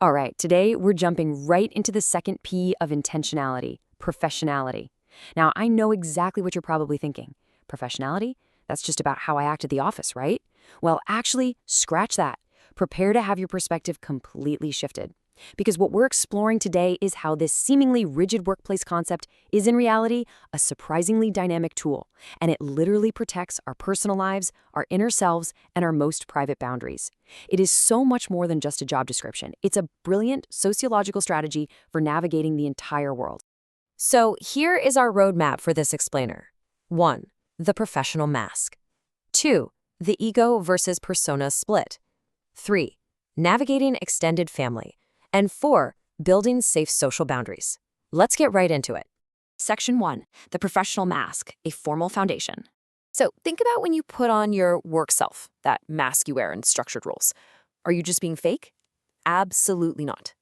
All right, today we're jumping right into the second P of intentionality, professionality. Now, I know exactly what you're probably thinking. Professionality? That's just about how I act at the office, right? Well, actually, scratch that. Prepare to have your perspective completely shifted. Because what we're exploring today is how this seemingly rigid workplace concept is in reality a surprisingly dynamic tool, and it literally protects our personal lives, our inner selves, and our most private boundaries. It is so much more than just a job description. It's a brilliant sociological strategy for navigating the entire world. So here is our roadmap for this explainer. 1. The professional mask. 2. The ego versus persona split. 3. Navigating extended family. And 4. Building safe social boundaries. Let's get right into it. Section 1. The professional mask, a formal foundation. So think about when you put on your work self, that mask you wear in structured roles. Are you just being fake? Absolutely not.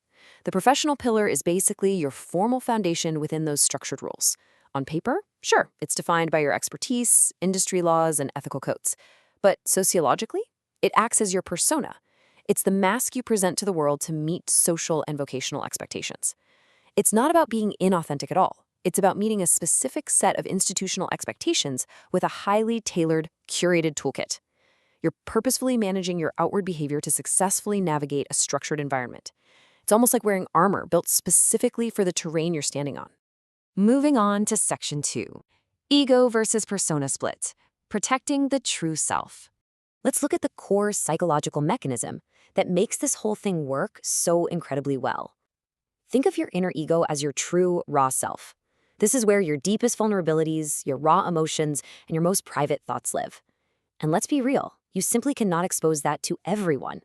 The professional pillar is basically your formal foundation within those structured roles. On paper, sure, it's defined by your expertise, industry laws, and ethical codes. But sociologically, it acts as your persona. It's the mask you present to the world to meet social and vocational expectations. It's not about being inauthentic at all. It's about meeting a specific set of institutional expectations with a highly tailored, curated toolkit. You're purposefully managing your outward behavior to successfully navigate a structured environment. It's almost like wearing armor built specifically for the terrain you're standing on. Moving on to Section 2. Ego versus persona split. Protecting the true self. Let's look at the core psychological mechanism that makes this whole thing work so incredibly well. Think of your inner ego as your true, raw self. This is where your deepest vulnerabilities, your raw emotions, and your most private thoughts live. And let's be real, you simply cannot expose that to everyone.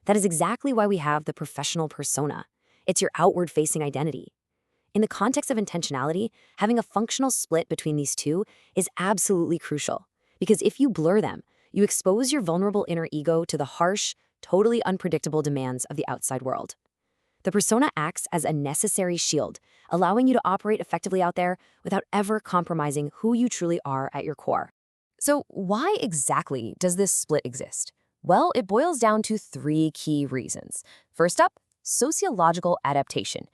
That is exactly why we have the professional persona. It's your outward-facing identity. In the context of intentionality, having a functional split between these two is absolutely crucial, because if you blur them, you expose your vulnerable inner ego to the harsh, totally unpredictable demands of the outside world. The persona acts as a necessary shield, allowing you to operate effectively out there without ever compromising who you truly are at your core. So why exactly does this split exist? Well, it boils down to 3 key reasons. First up, sociological adaptation.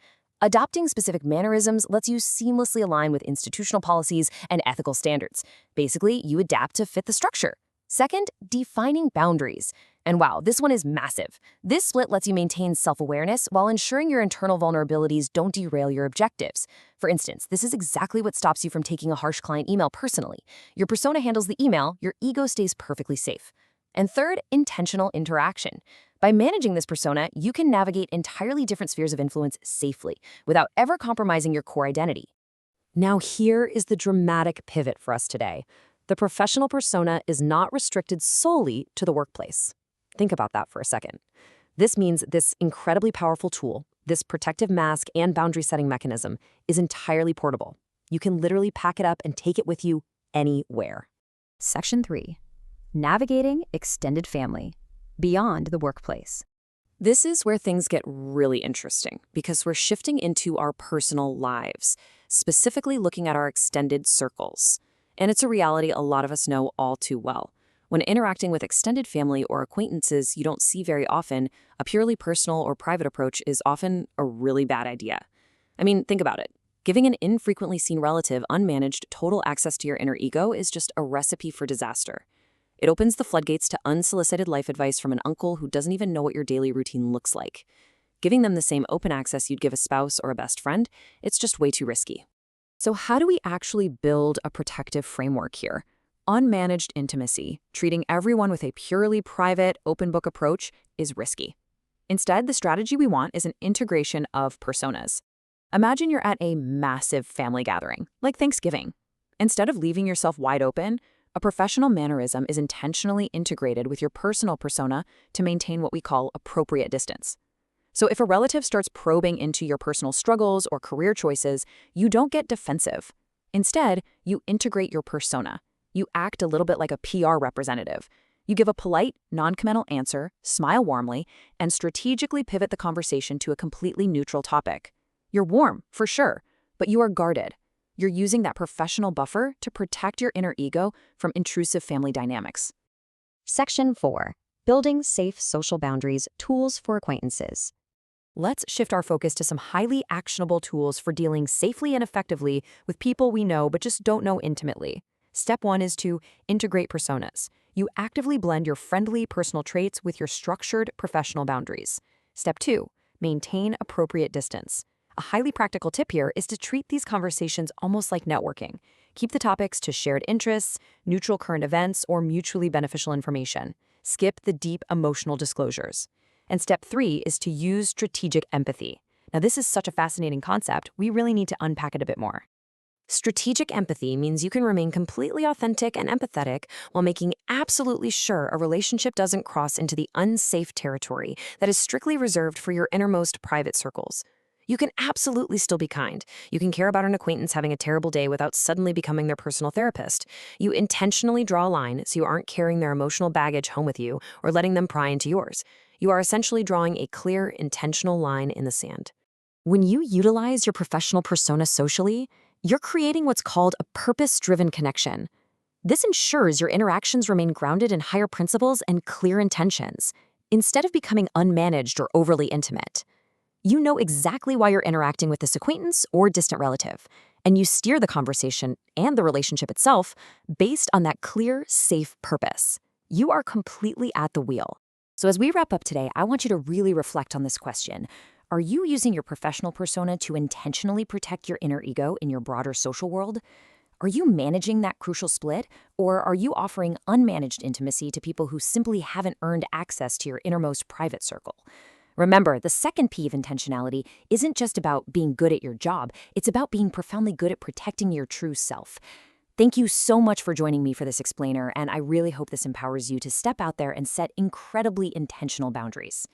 Adopting specific mannerisms lets you seamlessly align with institutional policies and ethical standards. Basically, you adapt to fit the structure. Second, defining boundaries. And wow, this one is massive. This split lets you maintain self-awareness while ensuring your internal vulnerabilities don't derail your objectives. For instance, this is exactly what stops you from taking a harsh client email personally. Your persona handles the email, your ego stays perfectly safe. And third, intentional interaction. By managing this persona, you can navigate entirely different spheres of influence safely, without ever compromising your core identity. Now here is the dramatic pivot for us today. The professional persona is not restricted solely to the workplace. Think about that for a second. This means this incredibly powerful tool, this protective mask and boundary-setting mechanism, is entirely portable. You can literally pack it up and take it with you anywhere. Section 3. Navigating extended family, beyond the workplace. This is where things get really interesting because we're shifting into our personal lives, specifically looking at our extended circles. And it's a reality a lot of us know all too well. When interacting with extended family or acquaintances you don't see very often, a purely personal or private approach is often a really bad idea. I mean, think about it. Giving an infrequently seen relative unmanaged total access to your inner ego is just a recipe for disaster. It opens the floodgates to unsolicited life advice from an uncle who doesn't even know what your daily routine looks like. Giving them the same open access you'd give a spouse or a best friend, it's just way too risky. So how do we actually build a protective framework here? Unmanaged intimacy, treating everyone with a purely private, open book approach, is risky. Instead, the strategy we want is an integration of personas. Imagine you're at a massive family gathering, like Thanksgiving. Instead of leaving yourself wide open, a professional mannerism is intentionally integrated with your personal persona to maintain what we call appropriate distance. So if a relative starts probing into your personal struggles or career choices, you don't get defensive. Instead, you integrate your persona. You act a little bit like a PR representative. You give a polite, non-committal answer, smile warmly, and strategically pivot the conversation to a completely neutral topic. You're warm, for sure, but you are guarded. You're using that professional buffer to protect your inner ego from intrusive family dynamics. Section 4. Building safe social boundaries, tools for acquaintances. Let's shift our focus to some highly actionable tools for dealing safely and effectively with people we know but just don't know intimately. Step 1 is to integrate personas. You actively blend your friendly personal traits with your structured professional boundaries. Step 2, maintain appropriate distance. A highly practical tip here is to treat these conversations almost like networking. Keep the topics to shared interests, neutral current events, or mutually beneficial information. Skip the deep emotional disclosures. And step 3 is to use strategic empathy. Now, this is such a fascinating concept, we really need to unpack it a bit more. Strategic empathy means you can remain completely authentic and empathetic while making absolutely sure a relationship doesn't cross into the unsafe territory that is strictly reserved for your innermost private circles. You can absolutely still be kind. You can care about an acquaintance having a terrible day without suddenly becoming their personal therapist. You intentionally draw a line so you aren't carrying their emotional baggage home with you or letting them pry into yours. You are essentially drawing a clear, intentional line in the sand. When you utilize your professional persona socially, you're creating what's called a purpose-driven connection. This ensures your interactions remain grounded in higher principles and clear intentions, instead of becoming unmanaged or overly intimate. You know exactly why you're interacting with this acquaintance or distant relative, and you steer the conversation and the relationship itself based on that clear, safe purpose. You are completely at the wheel. So as we wrap up today, I want you to really reflect on this question. Are you using your professional persona to intentionally protect your inner ego in your broader social world? Are you managing that crucial split, or are you offering unmanaged intimacy to people who simply haven't earned access to your innermost private circle? Remember, the second P of intentionality isn't just about being good at your job, it's about being profoundly good at protecting your true self. Thank you so much for joining me for this explainer, and I really hope this empowers you to step out there and set incredibly intentional boundaries.